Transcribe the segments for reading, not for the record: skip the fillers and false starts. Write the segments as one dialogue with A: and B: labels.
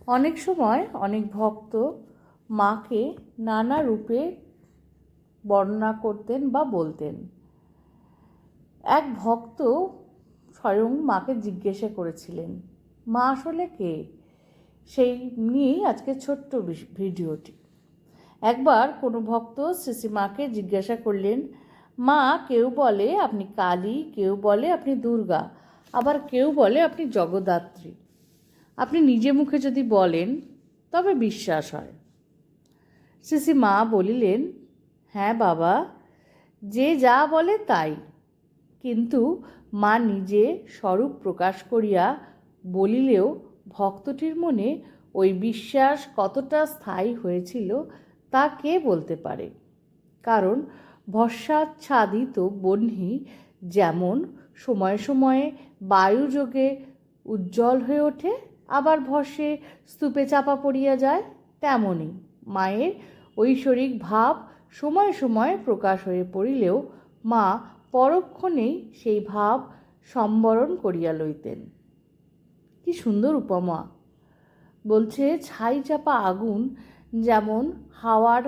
A: অনেক সময় অনেক ভক্ত মাকে নানা রূপে বর্ণনা করতেন বা বলতেন। এক ভক্ত স্বয়ং মাকে জিজ্ঞাসা করেছিলেন, মা আসলে কে? সেই নিয়েই আজকে ছোট্ট ভিডিওটি। একবার কোনো ভক্ত শ্রী মাকে জিজ্ঞাসা করলেন, মা, কেউ বলে আপনি কালী, কেউ বলে আপনি দুর্গা, আবার কেউ বলে আপনি জগদ্ধাত্রী। আপনি নিজে মুখে যদি বলেন তবে বিশ্বাস হয়। শ্রী মা বলিলেন, হ্যাঁ বাবা, যে যা বলে তাই। কিন্তু মা নিজে স্বরূপ প্রকাশ করিয়া বলিলেও ভক্তটির মনে ওই বিশ্বাস কতটা স্থায়ী হয়েছিল তা কে বলতে পারে? কারণ ভস্মাচ্ছাদিত বহ্নি যেমন সময়ে সময়ে বায়ুযোগে উজ্জ্বল হয়ে ওঠে, আবার ভস্মে স্তূপে চাপা পড়িয়া যায়, তেমনি মায়ের ঐশ্বরিক ভাব সময়ে সময়ে প্রকাশ হয়ে পড়িলেও মা পরক্ষণেই সেই ভাব সম্বরণ করিয়া লইতেন। কি সুন্দর উপমা! বলছে, ছাই চাপা আগুন যেমন হাওয়ার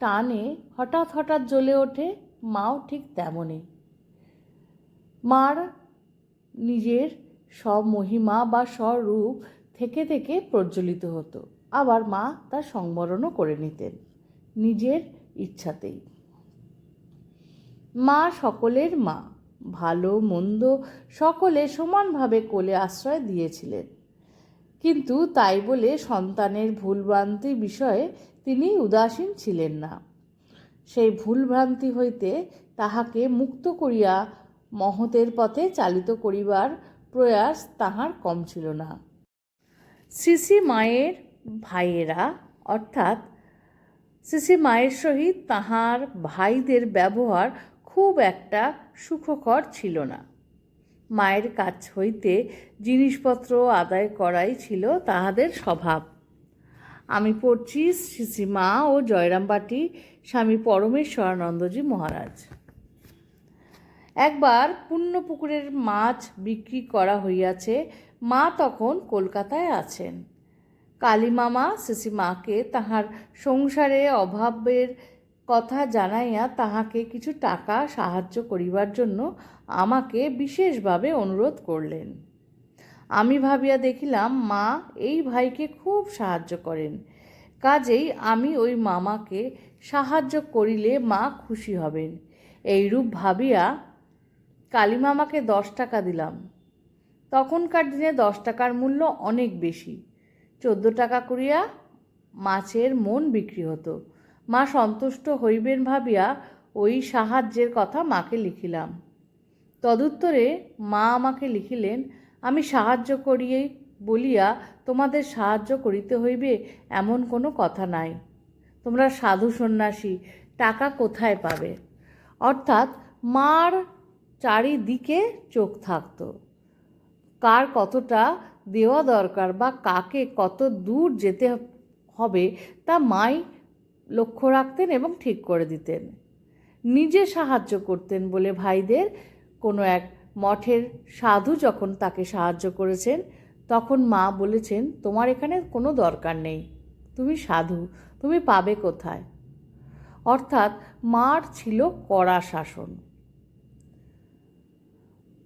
A: টানে হঠাৎ হঠাৎ জ্বলে ওঠে, মাও ঠিক তেমনই। মার নিজের স্বমহিমা বা স্বরূপ থেকে থেকে প্রজ্বলিত হতো, আবার মা তা সংবরণও করে নিতেন নিজের ইচ্ছাতেই। মা সকলের মা, ভালো মন্দ সকলে সমানভাবে কোলে আশ্রয় দিয়েছিলেন। কিন্তু তাই বলে সন্তানের ভুলভ্রান্তি বিষয়ে তিনি উদাসীন ছিলেন না। সেই ভুলভ্রান্তি হইতে তাহাকে মুক্ত করিয়া মহতের পথে চালিত করিবার প্রয়াস তাহার কম ছিল না। শ্রী মায়ের ভাইয়েরা অর্থাৎ শ্রী মায়ের সহিত তাহার ভাইদের ব্যবহার খুব একটা সুখকর ছিল না। মায়ের কাছ হইতে জিনিসপত্র আদায় করাই ছিল তাহাদের স্বভাব। আমি পড়ছি শ্রী মা ও জয়রামবাটি স্বামী পরমেশ্বরানন্দজি মহারাজ। একবার পুণ্যপুকুরের মাছ বিক্রি করা হইয়াছে, মা তখন কলকাতায় আছেন। কালীমামা শ্রী মাকে তাহার সংসারে অভাবের কথা জানাইয়া তাহাকে কিছু টাকা সাহায্য করিবার জন্য আমাকে বিশেষভাবে অনুরোধ করলেন। আমি ভাবিয়া দেখিলাম মা এই ভাইকে খুব সাহায্য করেন, কাজেই আমি ওই মামাকে সাহায্য করিলে মা খুশি হবেন। এইরূপ ভাবিয়া কালীমামাকে 10 টাকা দিলাম। তখনকার দিনে 10 টাকার মূল্য অনেক বেশি। 14 টাকা করিয়া মাছের মন বিক্রি হতো। মা সন্তুষ্ট হইবেন ভাবিয়া ওই সাহায্যের কথা মাকে লিখিলাম। তদুত্তরে মা আমাকে লিখিলেন, আমি সাহায্য করিয়ে বলিয়া তোমাদের সাহায্য করিতে হইবে এমন কোনো কথা নাই। তোমরা সাধু সন্ন্যাসী, টাকা কোথায় পাবে? অর্থাৎ মার চারিদিকে চোখ থাকত। কার কতটা দেওয়া দরকার বা কাকে কত দূর যেতে হবে তা মাই লক্ষ্য রাখতেন এবং ঠিক করে দিতেন। নিজে সাহায্য করতেন বলে ভাইদের কোনো এক মঠের সাধু যখন তাকে সাহায্য করেছেন, তখন মা বলেছেন, তোমার এখানে কোনো দরকার নেই, তুমি সাধু, তুমি পাবে কোথায়? অর্থাৎ মার ছিল কড়া শাসন।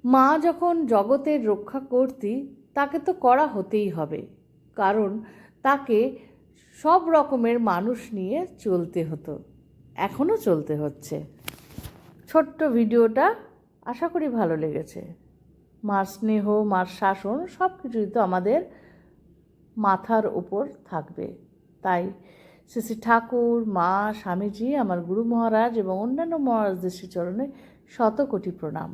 A: মা যখন জগতের রক্ষা করতি, তাকে তো কড়া হতেই হবে, কারণ তাকে সব রকমের মানুষ নিয়ে চলতে হতো, এখনও চলতে হচ্ছে। ছোট্ট ভিডিওটা আশা করি ভালো লেগেছে। মার স্নেহ, মার শাসন সব কিছুই তো আমাদের মাথার উপর থাকবে। তাই শ্রী শ্রী ঠাকুর, মা, স্বামীজি, আমার গুরু মহারাজ এবং অন্যান্য মহারাজদের শ্রীচরণে শতকোটি প্রণাম।